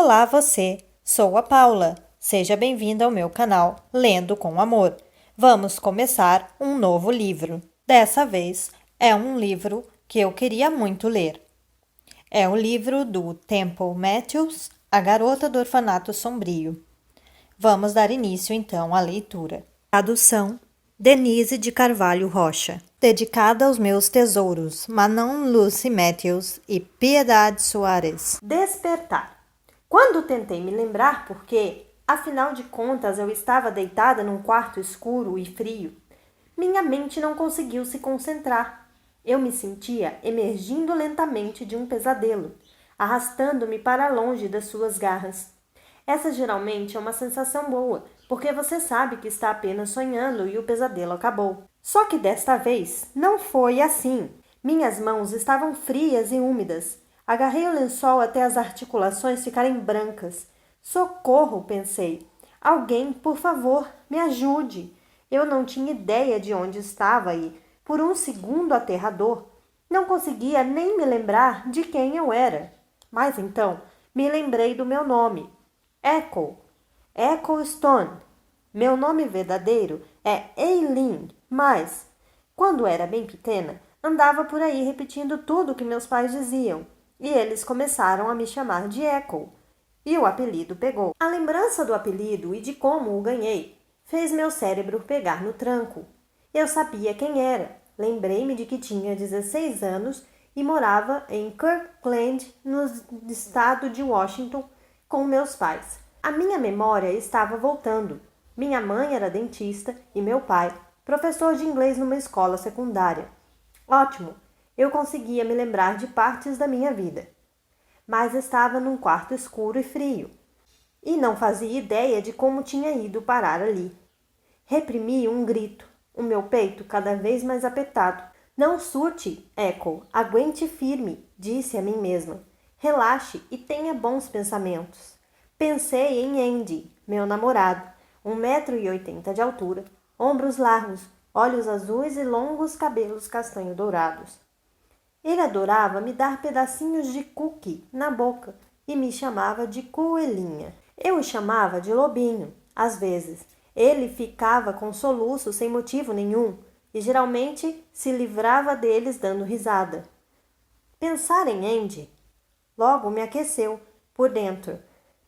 Olá você, sou a Paula. Seja bem-vinda ao meu canal Lendo com Amor. Vamos começar um novo livro. Dessa vez é um livro que eu queria muito ler. É o livro do Temple Matthews, A Garota do Orfanato Sombrio. Vamos dar início então à leitura. Tradução: Denise de Carvalho Rocha. Dedicada aos meus tesouros, Manon Lucy Matthews e Piedade Soares. Despertar. Quando tentei me lembrar por quê, afinal de contas eu estava deitada num quarto escuro e frio, minha mente não conseguiu se concentrar. Eu me sentia emergindo lentamente de um pesadelo, arrastando-me para longe das suas garras. Essa geralmente é uma sensação boa, porque você sabe que está apenas sonhando e o pesadelo acabou. Só que desta vez não foi assim. Minhas mãos estavam frias e úmidas. Agarrei o lençol até as articulações ficarem brancas. Socorro, pensei. Alguém, por favor, me ajude. Eu não tinha ideia de onde estava e, por um segundo aterrador, não conseguia nem me lembrar de quem eu era. Mas então me lembrei do meu nome. Echo Stone. Meu nome verdadeiro é Eileen, mas, quando era bem pequena, andava por aí repetindo tudo o que meus pais diziam, e eles começaram a me chamar de Echo, e o apelido pegou. A lembrança do apelido e de como o ganhei fez meu cérebro pegar no tranco. Eu sabia quem era, lembrei-me de que tinha 16 anos e morava em Kirkland, no estado de Washington, com meus pais. A minha memória estava voltando. Minha mãe era dentista e meu pai, professor de inglês numa escola secundária. Ótimo, eu conseguia me lembrar de partes da minha vida. Mas estava num quarto escuro e frio, e não fazia ideia de como tinha ido parar ali. Reprimi um grito, o meu peito cada vez mais apertado. Não surte, Echo, aguente firme, disse a mim mesma. Relaxe e tenha bons pensamentos. Pensei em Andy, meu namorado, 1,80 m de altura, ombros largos, olhos azuis e longos cabelos castanho-dourados. Ele adorava me dar pedacinhos de cookie na boca e me chamava de coelhinha. Eu o chamava de lobinho, às vezes. Ele ficava com soluços sem motivo nenhum e geralmente se livrava deles dando risada. Pensar em Andy logo me aqueceu por dentro,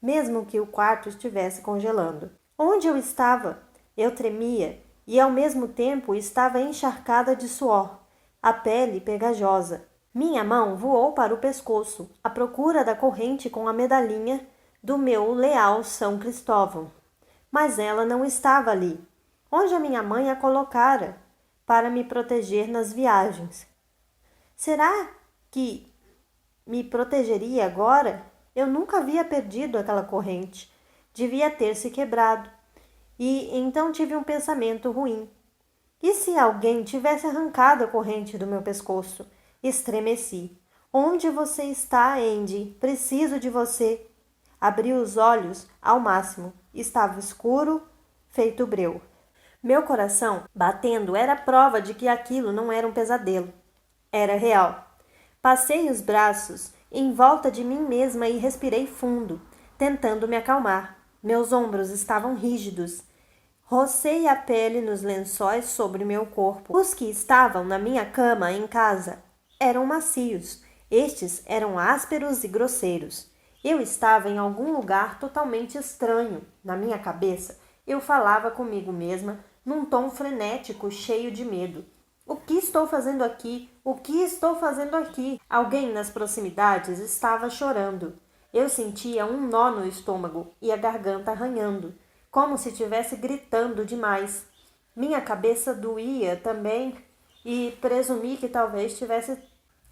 mesmo que o quarto estivesse congelando. Onde eu estava? Eu tremia e ao mesmo tempo estava encharcada de suor, a pele pegajosa. Minha mão voou para o pescoço, à procura da corrente com a medalhinha do meu leal São Cristóvão. Mas ela não estava ali, onde a minha mãe a colocara para me proteger nas viagens. Será que me protegeria agora? Eu nunca havia perdido aquela corrente. Devia ter se quebrado. E então tive um pensamento ruim. E se alguém tivesse arrancado a corrente do meu pescoço? Estremeci. Onde você está, Andy? Preciso de você. Abri os olhos ao máximo. Estava escuro, feito breu. Meu coração, batendo, era prova de que aquilo não era um pesadelo. Era real. Passei os braços em volta de mim mesma e respirei fundo, tentando me acalmar. Meus ombros estavam rígidos. Rocei a pele nos lençóis sobre meu corpo. Os que estavam na minha cama em casa eram macios. Estes eram ásperos e grosseiros. Eu estava em algum lugar totalmente estranho. Na minha cabeça, eu falava comigo mesma num tom frenético, cheio de medo. O que estou fazendo aqui? O que estou fazendo aqui? Alguém nas proximidades estava chorando. Eu sentia um nó no estômago e a garganta arranhando, como se estivesse gritando demais. Minha cabeça doía também e presumi que talvez tivesse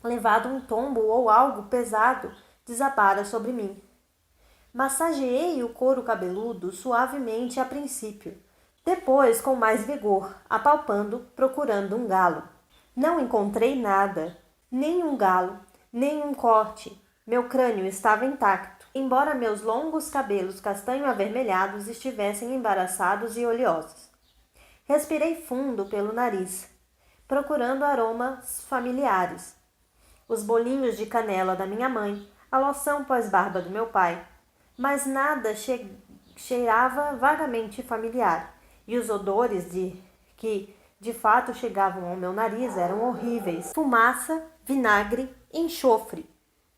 levado um tombo ou algo pesado desabara sobre mim. Massageei o couro cabeludo suavemente a princípio. Depois, com mais vigor, apalpando, procurando um galo. Não encontrei nada, nem um galo, nem um corte. Meu crânio estava intacto, embora meus longos cabelos castanho-avermelhados estivessem embaraçados e oleosos. Respirei fundo pelo nariz, procurando aromas familiares. Os bolinhos de canela da minha mãe, a loção pós-barba do meu pai, mas nada cheirava vagamente familiar, e os odores que de fato chegavam ao meu nariz eram horríveis: fumaça, vinagre, enxofre.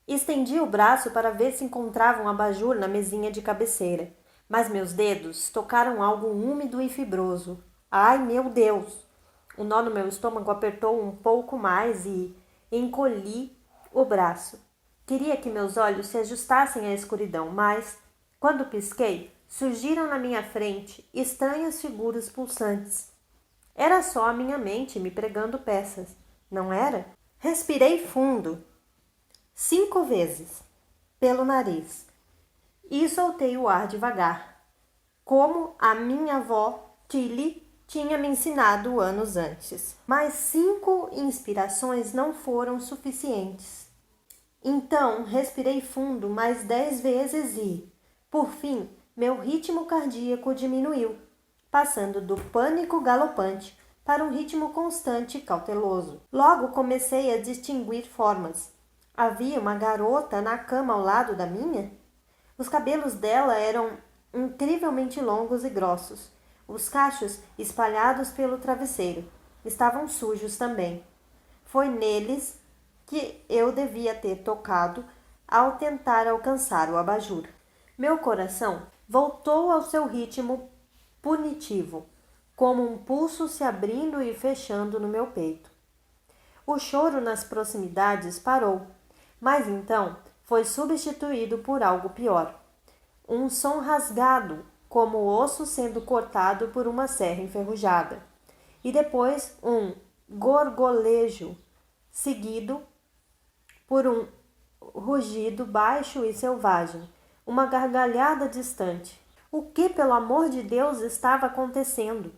Estendi o braço para ver se encontrava um abajur na mesinha de cabeceira, mas meus dedos tocaram algo úmido e fibroso. Ai, meu Deus! O nó no meu estômago apertou um pouco mais e encolhi o braço. Queria que meus olhos se ajustassem à escuridão, mas, quando pisquei, surgiram na minha frente estranhas figuras pulsantes. Era só a minha mente me pregando peças, não era? Respirei fundo, 5 vezes, pelo nariz, e soltei o ar devagar, como a minha avó Tilly tinha me ensinado anos antes. Mas 5 inspirações não foram suficientes. Então, respirei fundo mais 10 vezes e, por fim, meu ritmo cardíaco diminuiu, passando do pânico galopante para um ritmo constante e cauteloso. Logo comecei a distinguir formas. Havia uma garota na cama ao lado da minha? Os cabelos dela eram incrivelmente longos e grossos. Os cachos espalhados pelo travesseiro estavam sujos também. Foi neles que eu devia ter tocado ao tentar alcançar o abajur. Meu coração voltou ao seu ritmo punitivo, como um pulso se abrindo e fechando no meu peito. O choro nas proximidades parou, mas então foi substituído por algo pior. Um som rasgado, como o osso sendo cortado por uma serra enferrujada. E depois um gorgolejo, seguido por um rugido baixo e selvagem, uma gargalhada distante. O que, pelo amor de Deus, estava acontecendo?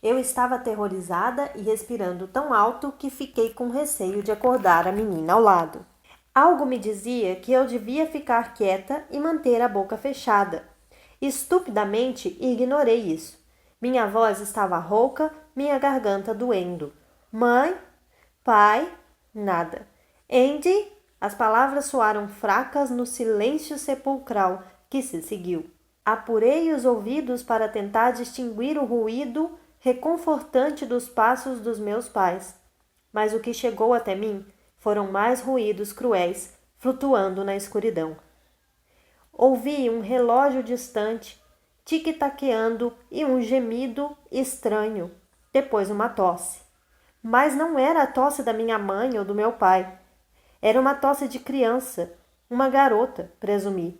Eu estava aterrorizada e respirando tão alto que fiquei com receio de acordar a menina ao lado. Algo me dizia que eu devia ficar quieta e manter a boca fechada. Estupidamente ignorei isso. Minha voz estava rouca, minha garganta doendo. Mãe? Pai? Nada. Andy? As palavras soaram fracas no silêncio sepulcral que se seguiu. Apurei os ouvidos para tentar distinguir o ruído reconfortante dos passos dos meus pais. Mas o que chegou até mim foram mais ruídos cruéis, flutuando na escuridão. Ouvi um relógio distante, tic-taqueando e um gemido estranho, depois uma tosse. Mas não era a tosse da minha mãe ou do meu pai. Era uma tosse de criança, uma garota, presumi.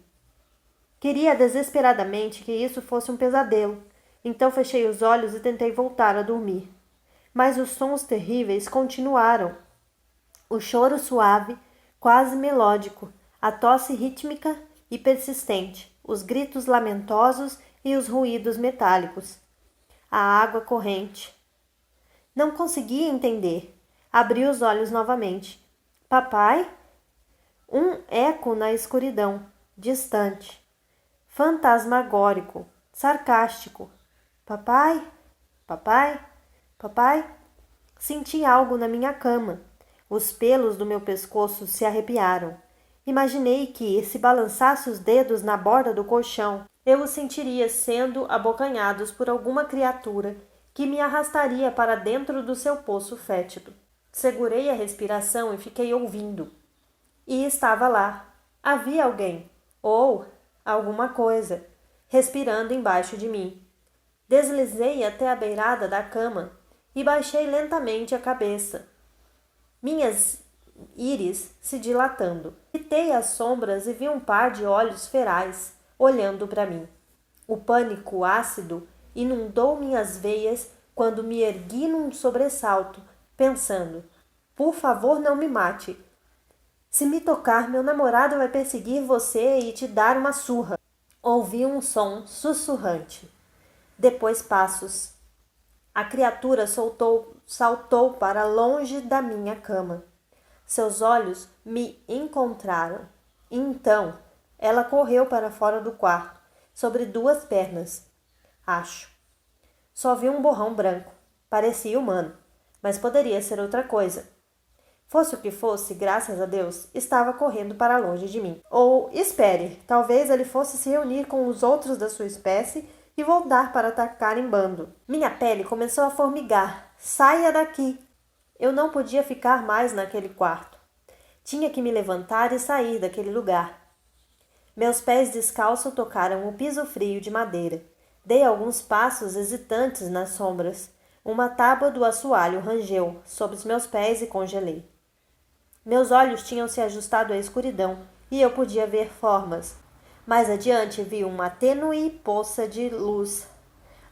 Queria desesperadamente que isso fosse um pesadelo, então fechei os olhos e tentei voltar a dormir. Mas os sons terríveis continuaram. O choro suave, quase melódico, a tosse rítmica e persistente, os gritos lamentosos e os ruídos metálicos. A água corrente. Não conseguia entender. Abri os olhos novamente. Papai? Um eco na escuridão, distante, fantasmagórico, sarcástico. Papai? Papai? Papai? Senti algo na minha cama. Os pelos do meu pescoço se arrepiaram. Imaginei que, se balançasse os dedos na borda do colchão, eu os sentiria sendo abocanhados por alguma criatura que me arrastaria para dentro do seu poço fétido. Segurei a respiração e fiquei ouvindo. E estava lá. Havia alguém, ou alguma coisa, respirando embaixo de mim. Deslizei até a beirada da cama e baixei lentamente a cabeça. Minhas íris se dilatando. Fitei as sombras e vi um par de olhos ferais olhando para mim. O pânico ácido inundou minhas veias quando me ergui num sobressalto, pensando: por favor, não me mate. Se me tocar, meu namorado vai perseguir você e te dar uma surra. Ouvi um som sussurrante. Depois passos. A criatura saltou para longe da minha cama. Seus olhos me encontraram. E então, ela correu para fora do quarto, sobre 2 pernas. Acho. Só vi um borrão branco. Parecia humano, mas poderia ser outra coisa. Fosse o que fosse, graças a Deus, estava correndo para longe de mim. Ou, espere, talvez ele fosse se reunir com os outros da sua espécie e voltar para atacar em bando. Minha pele começou a formigar. Saia daqui! Eu não podia ficar mais naquele quarto. Tinha que me levantar e sair daquele lugar. Meus pés descalços tocaram o piso frio de madeira. Dei alguns passos hesitantes nas sombras. Uma tábua do assoalho rangeu sob os meus pés e congelei. Meus olhos tinham se ajustado à escuridão e eu podia ver formas. Mais adiante vi uma tênue poça de luz.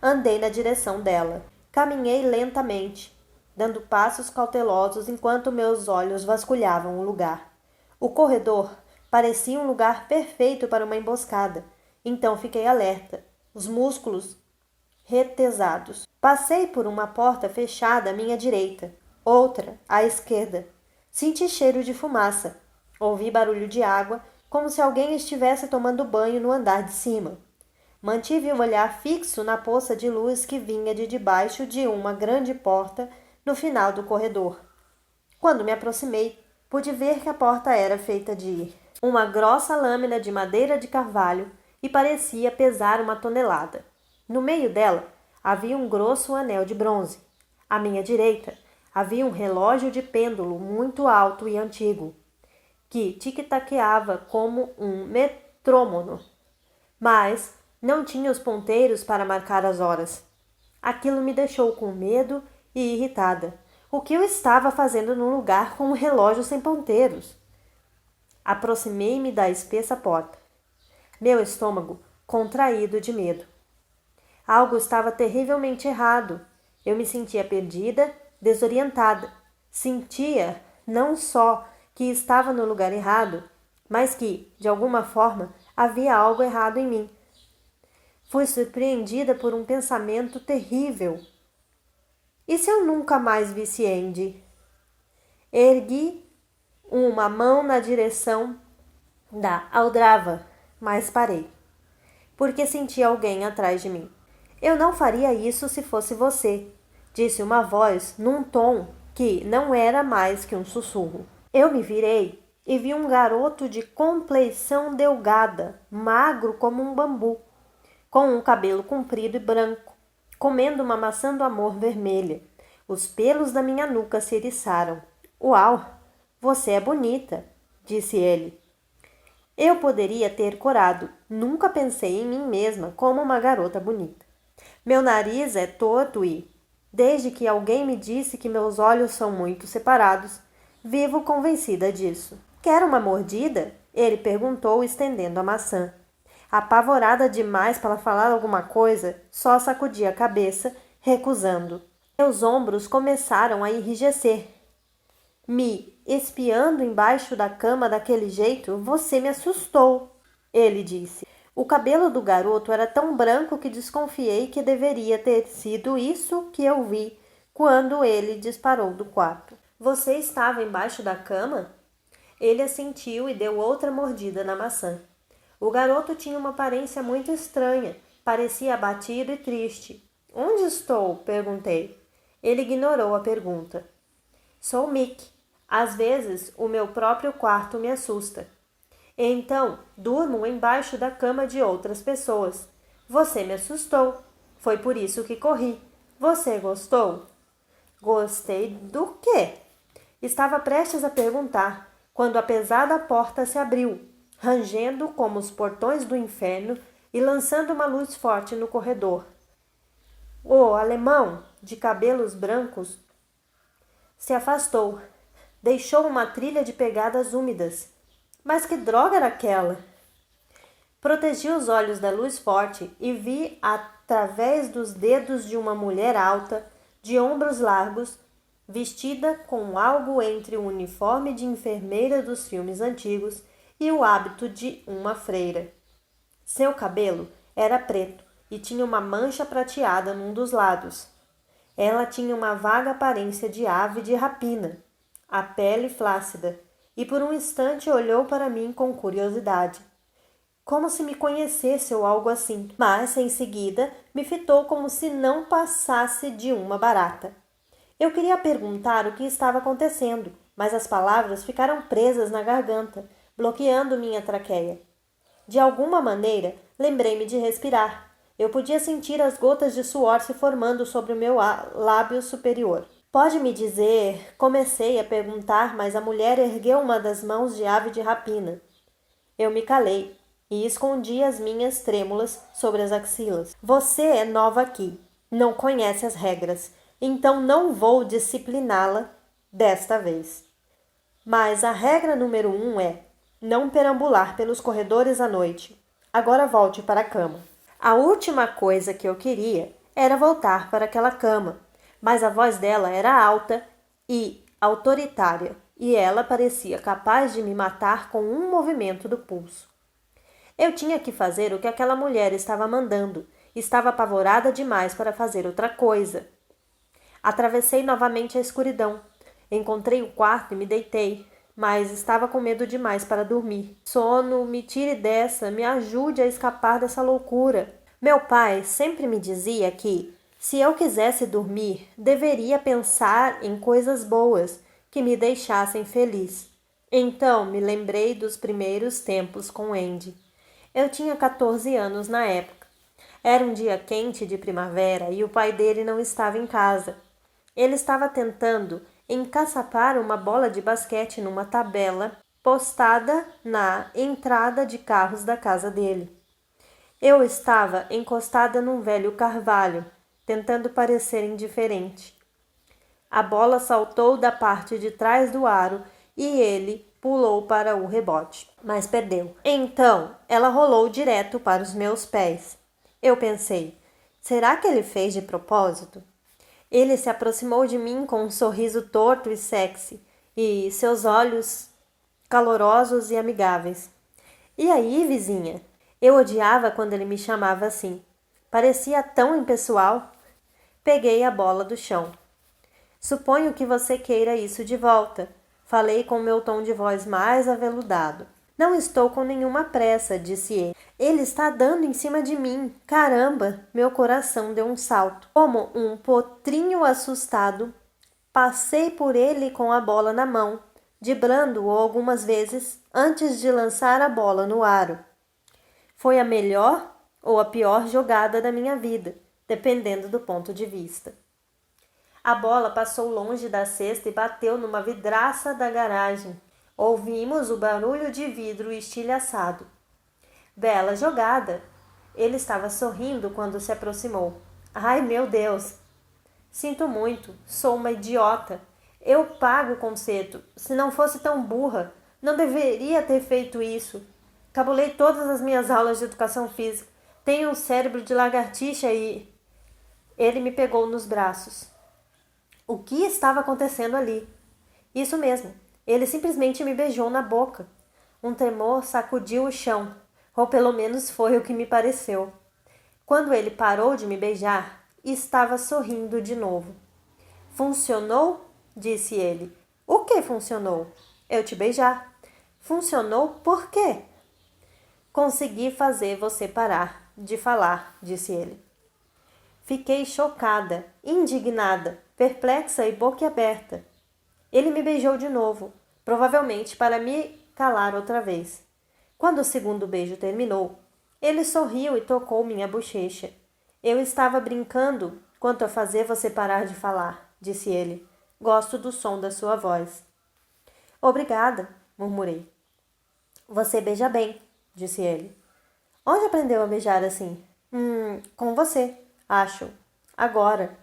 Andei na direção dela. Caminhei lentamente, dando passos cautelosos enquanto meus olhos vasculhavam o lugar. O corredor parecia um lugar perfeito para uma emboscada. Então fiquei alerta, os músculos retesados. Passei por uma porta fechada à minha direita, outra à esquerda. Senti cheiro de fumaça. Ouvi barulho de água, como se alguém estivesse tomando banho no andar de cima. Mantive o olhar fixo na poça de luz que vinha de debaixo de uma grande porta no final do corredor. Quando me aproximei, pude ver que a porta era feita de uma grossa lâmina de madeira de carvalho e parecia pesar 1 tonelada. No meio dela havia um grosso anel de bronze. À minha direita havia um relógio de pêndulo muito alto e antigo, que tic-taqueava como um metrônomo, mas não tinha os ponteiros para marcar as horas. Aquilo me deixou com medo e irritada. O que eu estava fazendo num lugar com um relógio sem ponteiros? Aproximei-me da espessa porta. Meu estômago contraído de medo. Algo estava terrivelmente errado. Eu me sentia perdida, desorientada. Sentia não só que estava no lugar errado, mas que, de alguma forma, havia algo errado em mim. Fui surpreendida por um pensamento terrível. E se eu nunca mais visse Andy? Ergui uma mão na direção da aldrava, mas parei, porque senti alguém atrás de mim. Eu não faria isso se fosse você, disse uma voz num tom que não era mais que um sussurro. Eu me virei e vi um garoto de compleição delgada, magro como um bambu, com um cabelo comprido e branco, comendo uma maçã do amor vermelha. Os pelos da minha nuca se eriçaram. Uau, você é bonita, disse ele. Eu poderia ter corado. Nunca pensei em mim mesma como uma garota bonita. Meu nariz é torto e, desde que alguém me disse que meus olhos são muito separados, vivo convencida disso. Quer uma mordida? Ele perguntou, estendendo a maçã. Apavorada demais para falar alguma coisa, só sacudi a cabeça, recusando. Meus ombros começaram a enrijecer. Me espiando embaixo da cama daquele jeito, você me assustou, ele disse. O cabelo do garoto era tão branco que desconfiei que deveria ter sido isso que eu vi quando ele disparou do quarto. Você estava embaixo da cama? Ele assentiu e deu outra mordida na maçã. O garoto tinha uma aparência muito estranha, parecia abatido e triste. Onde estou? Perguntei. Ele ignorou a pergunta. Sou Mick. Às vezes, o meu próprio quarto me assusta. Então, durmo embaixo da cama de outras pessoas. Você me assustou. Foi por isso que corri. Você gostou? Gostei do quê? Estava prestes a perguntar, quando a pesada porta se abriu, rangendo como os portões do inferno e lançando uma luz forte no corredor. O alemão, de cabelos brancos, se afastou. Deixou uma trilha de pegadas úmidas. Mas que droga era aquela? Protegi os olhos da luz forte e vi, através dos dedos de uma mulher alta, de ombros largos, vestida com algo entre o uniforme de enfermeira dos filmes antigos e o hábito de uma freira. Seu cabelo era preto e tinha uma mancha prateada num dos lados. Ela tinha uma vaga aparência de ave de rapina, a pele flácida, e por um instante olhou para mim com curiosidade, como se me conhecesse ou algo assim, mas em seguida me fitou como se não passasse de uma barata. Eu queria perguntar o que estava acontecendo, mas as palavras ficaram presas na garganta, bloqueando minha traqueia. De alguma maneira, lembrei-me de respirar. Eu podia sentir as gotas de suor se formando sobre o meu lábio superior. Pode me dizer, comecei a perguntar, mas a mulher ergueu uma das mãos de ave de rapina. Eu me calei e escondi as minhas trêmulas sobre as axilas. Você é nova aqui, não conhece as regras, então não vou discipliná-la desta vez. Mas a regra número 1 é não perambular pelos corredores à noite. Agora volte para a cama. A última coisa que eu queria era voltar para aquela cama, mas a voz dela era alta e autoritária, e ela parecia capaz de me matar com um movimento do pulso. Eu tinha que fazer o que aquela mulher estava mandando. Estava apavorada demais para fazer outra coisa. Atravessei novamente a escuridão. Encontrei o quarto e me deitei, mas estava com medo demais para dormir. Sono, me tire dessa, me ajude a escapar dessa loucura. Meu pai sempre me dizia que, se eu quisesse dormir, deveria pensar em coisas boas que me deixassem feliz. Então me lembrei dos primeiros tempos com Andy. Eu tinha 14 anos na época. Era um dia quente de primavera e o pai dele não estava em casa. Ele estava tentando encaçapar uma bola de basquete numa tabela postada na entrada de carros da casa dele. Eu estava encostada num velho carvalho, tentando parecer indiferente. A bola saltou da parte de trás do aro e ele pulou para o rebote, mas perdeu. Então, ela rolou direto para os meus pés. Eu pensei, será que ele fez de propósito? Ele se aproximou de mim com um sorriso torto e sexy, e seus olhos calorosos e amigáveis. E aí, vizinha? Eu odiava quando ele me chamava assim. Parecia tão impessoal. Peguei a bola do chão. Suponho que você queira isso de volta. Falei com meu tom de voz mais aveludado. Não estou com nenhuma pressa, disse ele. Ele está dando em cima de mim. Caramba! Meu coração deu um salto. Como um potrinho assustado, passei por ele com a bola na mão, driblando-o algumas vezes antes de lançar a bola no aro. Foi a melhor ou a pior jogada da minha vida, dependendo do ponto de vista. A bola passou longe da cesta e bateu numa vidraça da garagem. Ouvimos o barulho de vidro estilhaçado. Bela jogada! Ele estava sorrindo quando se aproximou. Ai, meu Deus! Sinto muito, sou uma idiota. Eu pago o conserto. Se não fosse tão burra, não deveria ter feito isso. Cabulei todas as minhas aulas de educação física. Tenho um cérebro de lagartixa e... Ele me pegou nos braços. O que estava acontecendo ali? Isso mesmo. Ele simplesmente me beijou na boca. Um tremor sacudiu o chão, ou pelo menos foi o que me pareceu. Quando ele parou de me beijar, estava sorrindo de novo. Funcionou? Disse ele. O que funcionou? Eu te beijar. Funcionou por quê? Consegui fazer você parar de falar, disse ele. Fiquei chocada, indignada, perplexa e boquiaberta. Ele me beijou de novo, provavelmente para me calar outra vez. Quando o segundo beijo terminou, ele sorriu e tocou minha bochecha. Eu estava brincando quanto a fazer você parar de falar, disse ele. Gosto do som da sua voz. Obrigada, murmurei. Você beija bem, disse ele. Onde aprendeu a beijar assim? Com você, acho. Agora.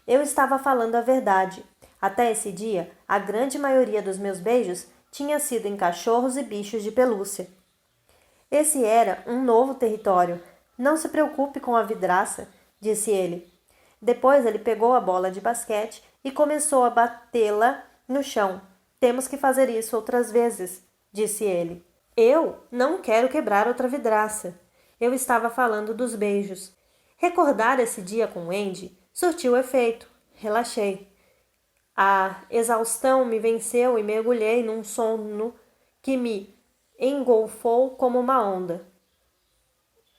Eu estava falando a verdade. Até esse dia, a grande maioria dos meus beijos tinha sido em cachorros e bichos de pelúcia. Esse era um novo território. Não se preocupe com a vidraça, disse ele. Depois ele pegou a bola de basquete e começou a batê-la no chão. Temos que fazer isso outras vezes, disse ele. Eu não quero quebrar outra vidraça. Eu estava falando dos beijos. Recordar esse dia com Andy surtiu efeito. Relaxei. A exaustão me venceu e mergulhei num sono que me engolfou como uma onda.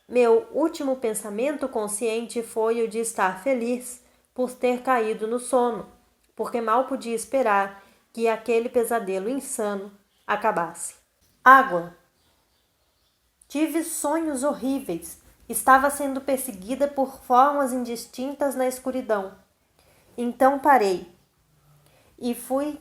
Meu último pensamento consciente foi o de estar feliz por ter caído no sono, porque mal podia esperar que aquele pesadelo insano acabasse. Água. Tive sonhos horríveis. Estava sendo perseguida por formas indistintas na escuridão. Então parei e fui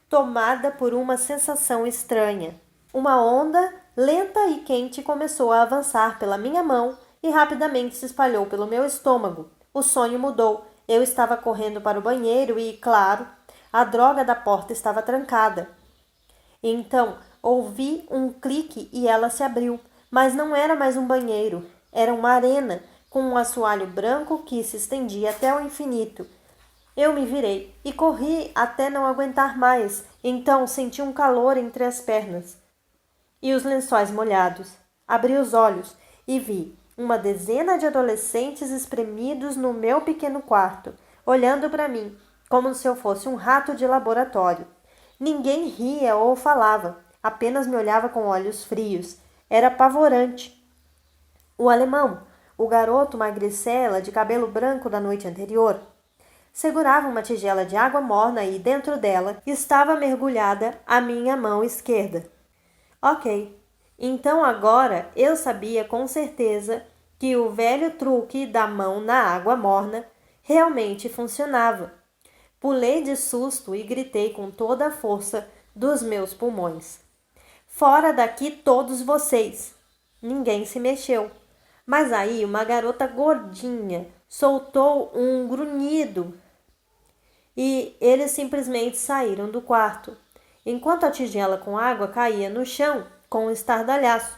tomada por uma sensação estranha. Uma onda lenta e quente começou a avançar pela minha mão e rapidamente se espalhou pelo meu estômago. O sonho mudou. Eu estava correndo para o banheiro e, claro, a droga da porta estava trancada. Então, ouvi um clique e ela se abriu, mas não era mais um banheiro. Era uma arena com um assoalho branco que se estendia até o infinito. Eu me virei e corri até não aguentar mais. Então senti um calor entre as pernas e os lençóis molhados. Abri os olhos e vi uma dezena de adolescentes espremidos no meu pequeno quarto, olhando para mim como se eu fosse um rato de laboratório. Ninguém ria ou falava, apenas me olhava com olhos frios. Era apavorante. O alemão, o garoto magricela de cabelo branco da noite anterior, segurava uma tigela de água morna e, dentro dela, estava mergulhada a minha mão esquerda. Ok, então agora eu sabia com certeza que o velho truque da mão na água morna realmente funcionava. Pulei de susto e gritei com toda a força dos meus pulmões. Fora daqui todos vocês! Ninguém se mexeu. Mas aí uma garota gordinha soltou um grunhido e eles simplesmente saíram do quarto, enquanto a tigela com água caía no chão com um estardalhaço.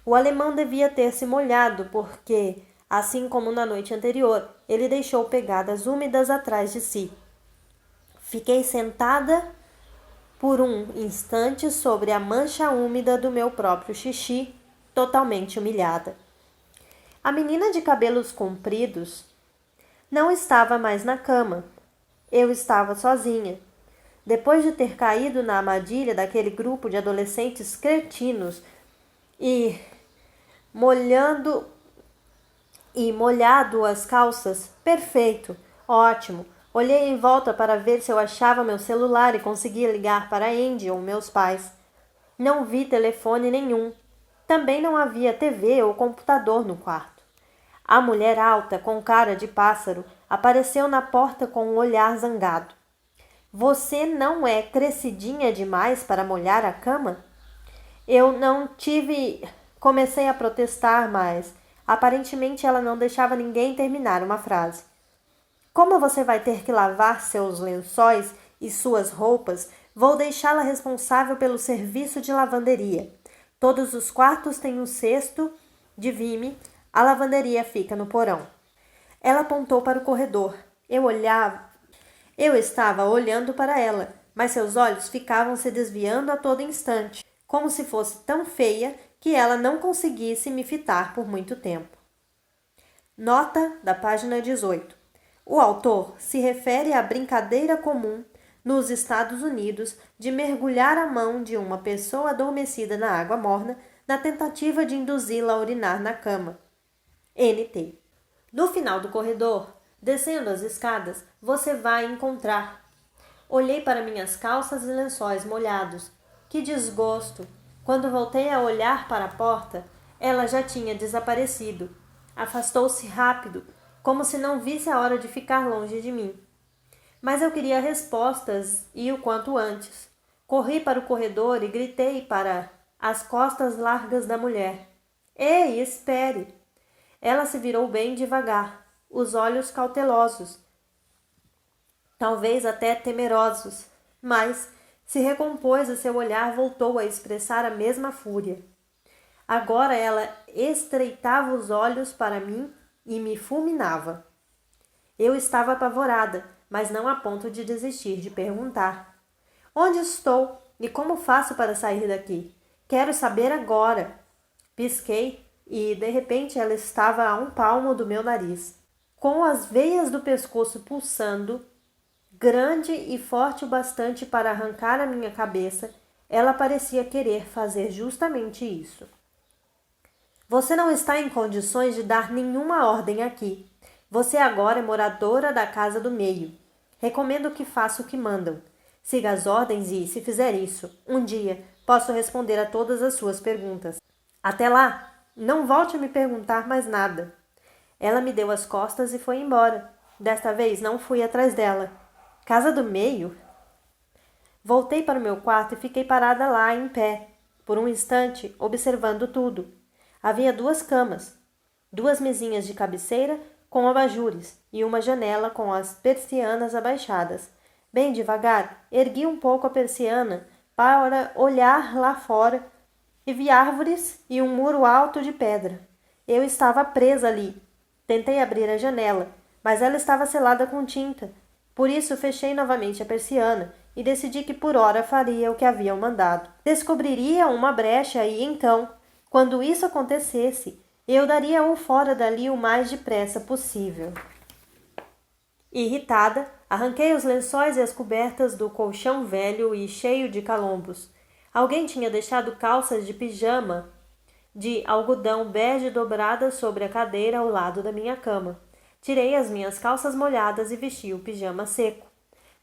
O alemão devia ter se molhado porque, assim como na noite anterior, ele deixou pegadas úmidas atrás de si. Fiquei sentada por um instante sobre a mancha úmida do meu próprio xixi, totalmente humilhada. A menina de cabelos compridos não estava mais na cama. Eu estava sozinha. Depois de ter caído na armadilha daquele grupo de adolescentes cretinos e molhado as calças, perfeito, ótimo. Olhei em volta para ver se eu achava meu celular e conseguia ligar para Andy ou meus pais. Não vi telefone nenhum. Também não havia TV ou computador no quarto. A mulher alta, com cara de pássaro, apareceu na porta com um olhar zangado. Você não é crescidinha demais para molhar a cama? Eu não tive... Comecei a protestar, mas aparentemente ela não deixava ninguém terminar uma frase. Como você vai ter que lavar seus lençóis e suas roupas, vou deixá-la responsável pelo serviço de lavanderia. Todos os quartos têm um cesto de vime. A lavanderia fica no porão. Ela apontou para o corredor. Eu estava olhando para ela, mas seus olhos ficavam se desviando a todo instante, como se fosse tão feia que ela não conseguisse me fitar por muito tempo. Nota da página 18. O autor se refere à brincadeira comum nos Estados Unidos de mergulhar a mão de uma pessoa adormecida na água morna na tentativa de induzi-la a urinar na cama. NT. No final do corredor, descendo as escadas, você vai encontrar. Olhei para minhas calças e lençóis molhados. Que desgosto! Quando voltei a olhar para a porta, ela já tinha desaparecido. Afastou-se rápido, como se não visse a hora de ficar longe de mim. Mas eu queria respostas e o quanto antes. Corri para o corredor e gritei para as costas largas da mulher. Ei, espere! Ela se virou bem devagar, os olhos cautelosos, talvez até temerosos, mas se recompôs e seu olhar voltou a expressar a mesma fúria. Agora ela estreitava os olhos para mim e me fulminava. Eu estava apavorada, mas não a ponto de desistir de perguntar. Onde estou e como faço para sair daqui? Quero saber agora. Pisquei e, de repente, ela estava a um palmo do meu nariz, com as veias do pescoço pulsando, grande e forte o bastante para arrancar a minha cabeça. Ela parecia querer fazer justamente isso. Você não está em condições de dar nenhuma ordem aqui. Você agora é moradora da casa do meio. Recomendo que faça o que mandam. Siga as ordens e, se fizer isso, um dia posso responder a todas as suas perguntas. Até lá, não volte a me perguntar mais nada. Ela me deu as costas e foi embora. Desta vez não fui atrás dela. Casa do meio? Voltei para o meu quarto e fiquei parada lá, em pé, por um instante, observando tudo. Havia 2 camas, 2 mesinhas de cabeceira com abajures e uma janela com as persianas abaixadas. Bem devagar, ergui um pouco a persiana para olhar lá fora e vi árvores e um muro alto de pedra. Eu estava presa ali. Tentei abrir a janela, mas ela estava selada com tinta. Por isso fechei novamente a persiana e decidi que por hora faria o que haviam mandado. Descobriria uma brecha e então, quando isso acontecesse, eu daria-o fora dali o mais depressa possível. Irritada, arranquei os lençóis e as cobertas do colchão velho e cheio de calombos. Alguém tinha deixado calças de pijama de algodão bege dobradas sobre a cadeira ao lado da minha cama. Tirei as minhas calças molhadas e vesti o pijama seco.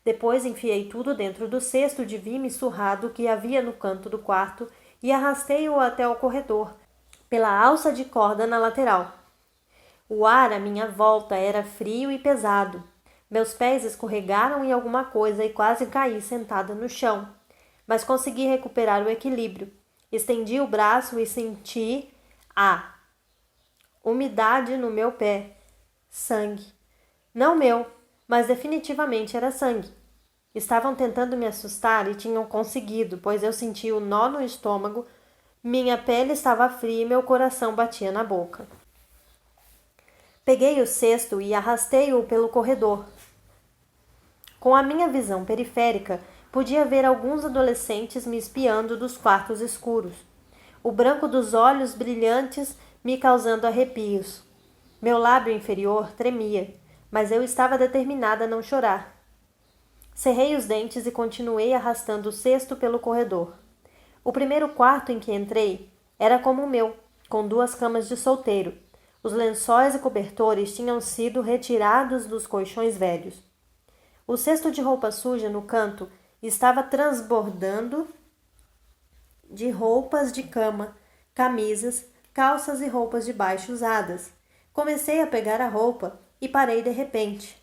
Depois enfiei tudo dentro do cesto de vime surrado que havia no canto do quarto e arrastei-o até o corredor, pela alça de corda na lateral. O ar à minha volta era frio e pesado. Meus pés escorregaram em alguma coisa e quase caí sentada no chão. Mas consegui recuperar o equilíbrio. Estendi o braço e senti a umidade no meu pé. Sangue. Não meu, mas definitivamente era sangue. Estavam tentando me assustar e tinham conseguido, pois eu senti o nó no estômago, minha pele estava fria e meu coração batia na boca. Peguei o cesto e arrastei-o pelo corredor. Com a minha visão periférica, podia ver alguns adolescentes me espiando dos quartos escuros. O branco dos olhos brilhantes me causando arrepios. Meu lábio inferior tremia, mas eu estava determinada a não chorar. Cerrei os dentes e continuei arrastando o cesto pelo corredor. O primeiro quarto em que entrei era como o meu, com 2 camas de solteiro. Os lençóis e cobertores tinham sido retirados dos colchões velhos. O cesto de roupa suja no canto estava transbordando de roupas de cama, camisas, calças e roupas de baixo usadas. Comecei a pegar a roupa e parei de repente.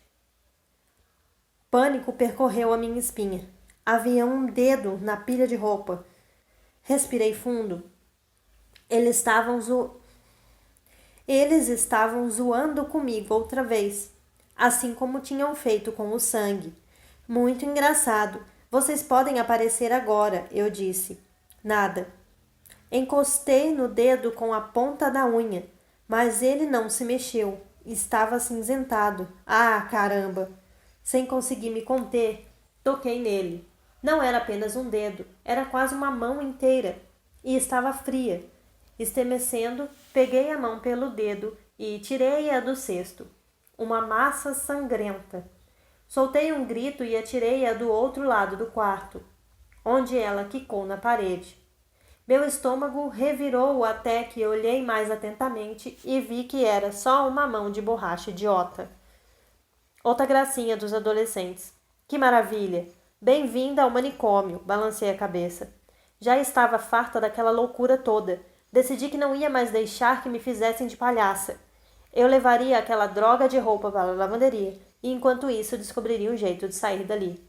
Pânico percorreu a minha espinha. Havia um dedo na pilha de roupa. Respirei fundo. Eles estavam zoando comigo outra vez, assim como tinham feito com o sangue. Muito engraçado. Vocês podem aparecer agora, eu disse. Nada. Encostei no dedo com a ponta da unha, mas ele não se mexeu. Estava acinzentado. Ah, caramba! Sem conseguir me conter, toquei nele. Não era apenas um dedo, era quase uma mão inteira. E estava fria. Estremecendo, peguei a mão pelo dedo e tirei-a do cesto. Uma massa sangrenta. Soltei um grito e atirei-a do outro lado do quarto, onde ela quicou na parede. Meu estômago revirou até que olhei mais atentamente e vi que era só uma mão de borracha idiota. Outra gracinha dos adolescentes. Que maravilha! Bem-vinda ao manicômio, balancei a cabeça. Já estava farta daquela loucura toda. Decidi que não ia mais deixar que me fizessem de palhaça. Eu levaria aquela droga de roupa para a lavanderia e, enquanto isso, descobriria um jeito de sair dali.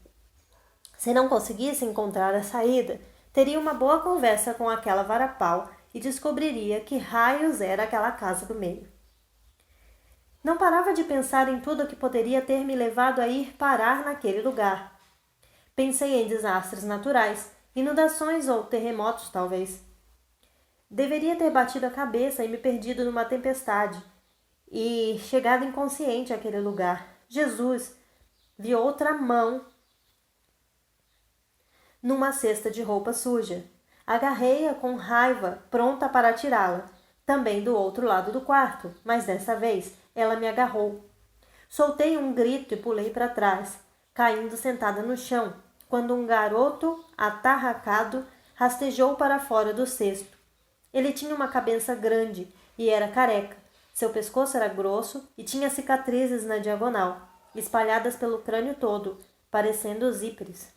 Se não conseguisse encontrar a saída, teria uma boa conversa com aquela varapau e descobriria que raios era aquela casa do meio. Não parava de pensar em tudo o que poderia ter me levado a ir parar naquele lugar. Pensei em desastres naturais, inundações ou terremotos, talvez. Deveria ter batido a cabeça e me perdido numa tempestade e chegado inconsciente àquele lugar. Jesus! Vi outra mão numa cesta de roupa suja. Agarrei-a com raiva, pronta para atirá-la, também do outro lado do quarto, mas dessa vez ela me agarrou. Soltei um grito e pulei para trás, caindo sentada no chão, quando um garoto atarracado rastejou para fora do cesto. Ele tinha uma cabeça grande e era careca. Seu pescoço era grosso e tinha cicatrizes na diagonal, espalhadas pelo crânio todo, parecendo zíperes.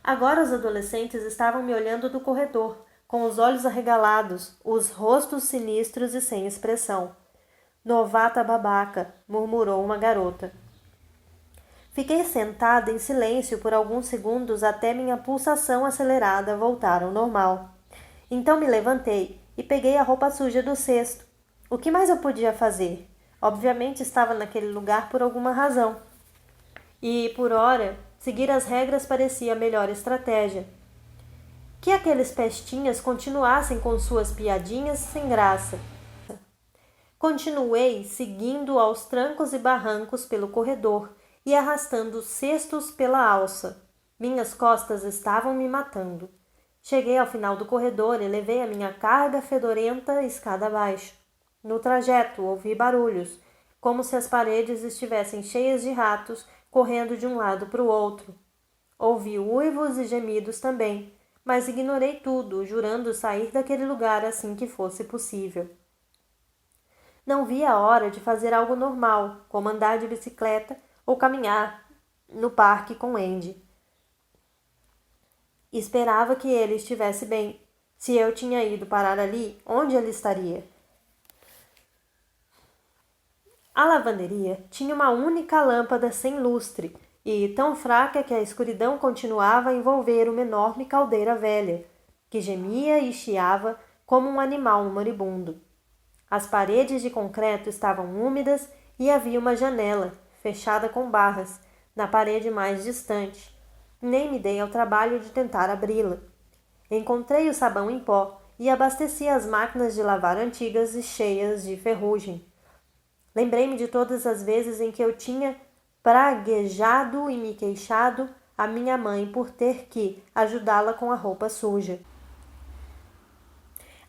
Agora os adolescentes estavam me olhando do corredor, com os olhos arregalados, os rostos sinistros e sem expressão. Novata babaca, murmurou uma garota. Fiquei sentada em silêncio por alguns segundos até minha pulsação acelerada voltar ao normal. Então me levantei e peguei a roupa suja do cesto. O que mais eu podia fazer? Obviamente estava naquele lugar por alguma razão. E, por ora, seguir as regras parecia a melhor estratégia. Que aqueles pestinhas continuassem com suas piadinhas sem graça. Continuei seguindo aos trancos e barrancos pelo corredor e arrastando os cestos pela alça. Minhas costas estavam me matando. Cheguei ao final do corredor e levei a minha carga fedorenta escada abaixo. No trajeto, ouvi barulhos, como se as paredes estivessem cheias de ratos correndo de um lado para o outro. Ouvi uivos e gemidos também, mas ignorei tudo, jurando sair daquele lugar assim que fosse possível. Não vi a hora de fazer algo normal, como andar de bicicleta ou caminhar no parque com Andy. Esperava que ele estivesse bem. Se eu tinha ido parar ali, onde ele estaria? A lavanderia tinha uma única lâmpada sem lustre e tão fraca que a escuridão continuava a envolver uma enorme caldeira velha, que gemia e chiava como um animal moribundo. As paredes de concreto estavam úmidas e havia uma janela, fechada com barras, na parede mais distante. Nem me dei ao trabalho de tentar abri-la. Encontrei o sabão em pó e abasteci as máquinas de lavar antigas e cheias de ferrugem. Lembrei-me de todas as vezes em que eu tinha praguejado e me queixado a minha mãe por ter que ajudá-la com a roupa suja.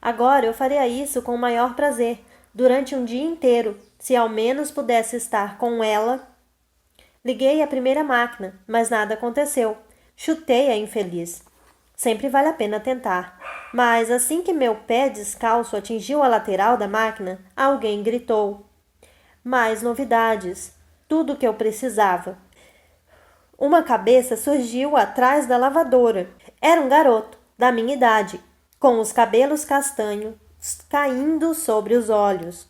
Agora eu faria isso com o maior prazer, durante um dia inteiro, se ao menos pudesse estar com ela. Liguei a primeira máquina, mas nada aconteceu. Chutei a infeliz. Sempre vale a pena tentar. Mas assim que meu pé descalço atingiu a lateral da máquina, alguém gritou. Mais novidades. Tudo o que eu precisava. Uma cabeça surgiu atrás da lavadora. Era um garoto, da minha idade, com os cabelos castanhos caindo sobre os olhos.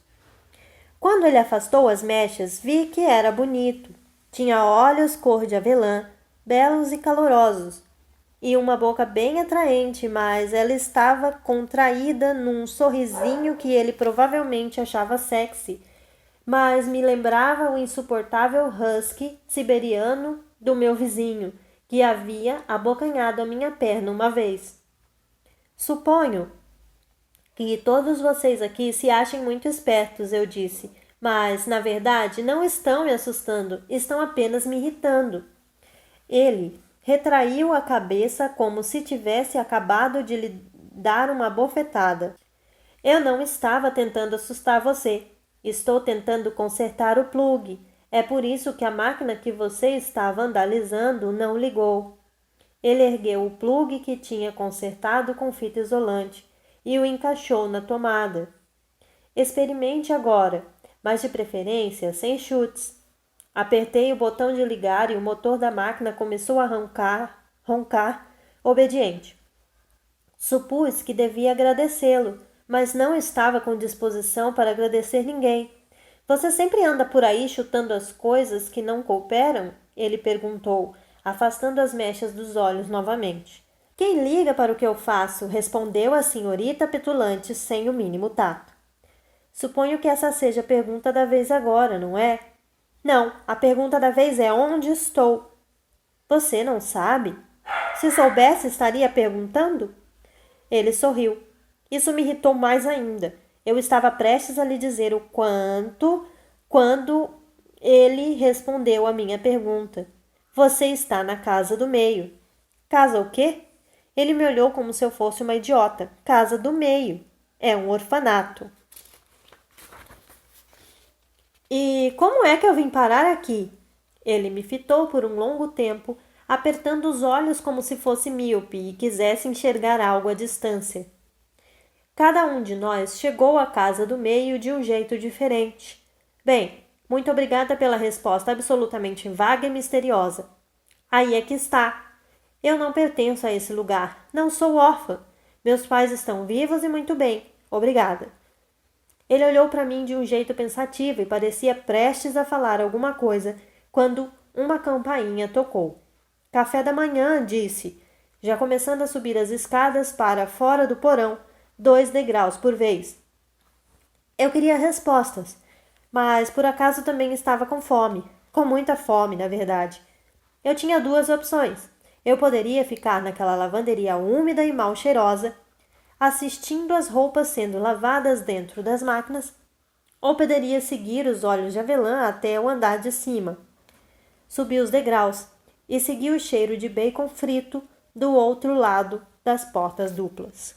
Quando ele afastou as mechas, vi que era bonito. Tinha olhos cor de avelã, belos e calorosos, e uma boca bem atraente, mas ela estava contraída num sorrisinho que ele provavelmente achava sexy, mas me lembrava o insuportável husky siberiano do meu vizinho, que havia abocanhado a minha perna uma vez. Suponho que todos vocês aqui se achem muito espertos, eu disse, mas, na verdade, não estão me assustando, estão apenas me irritando. Ele retraiu a cabeça como se tivesse acabado de lhe dar uma bofetada. Eu não estava tentando assustar você. Estou tentando consertar o plugue. É por isso que a máquina que você está vandalizando não ligou. Ele ergueu o plugue que tinha consertado com fita isolante e o encaixou na tomada. Experimente agora, mas de preferência sem chutes. Apertei o botão de ligar e o motor da máquina começou a roncar, obediente. Supus que devia agradecê-lo, mas não estava com disposição para agradecer ninguém. Você sempre anda por aí chutando as coisas que não cooperam? Ele perguntou, afastando as mechas dos olhos novamente. Quem liga para o que eu faço? Respondeu a senhorita petulante sem o mínimo tato. Suponho que essa seja a pergunta da vez agora, não é? Não, a pergunta da vez é onde estou. Você não sabe? Se soubesse, estaria perguntando? Ele sorriu. Isso me irritou mais ainda. Eu estava prestes a lhe dizer o quanto quando ele respondeu a minha pergunta. Você está na casa do meio. Casa o quê? Ele me olhou como se eu fosse uma idiota. Casa do meio. É um orfanato. E como é que eu vim parar aqui? Ele me fitou por um longo tempo, apertando os olhos como se fosse míope e quisesse enxergar algo à distância. Cada um de nós chegou à casa do meio de um jeito diferente. Bem, muito obrigada pela resposta absolutamente vaga e misteriosa. Aí é que está. Eu não pertenço a esse lugar. Não sou órfã. Meus pais estão vivos e muito bem. Obrigada. Ele olhou para mim de um jeito pensativo e parecia prestes a falar alguma coisa quando uma campainha tocou. Café da manhã, disse, já começando a subir as escadas para fora do porão, 2 degraus por vez. Eu queria respostas, mas por acaso também estava com fome. Com muita fome, na verdade. Eu tinha 2 opções. Eu poderia ficar naquela lavanderia úmida e mal cheirosa, assistindo às roupas sendo lavadas dentro das máquinas, ou poderia seguir os olhos de avelã até o andar de cima. Subi os degraus e segui o cheiro de bacon frito do outro lado das portas duplas.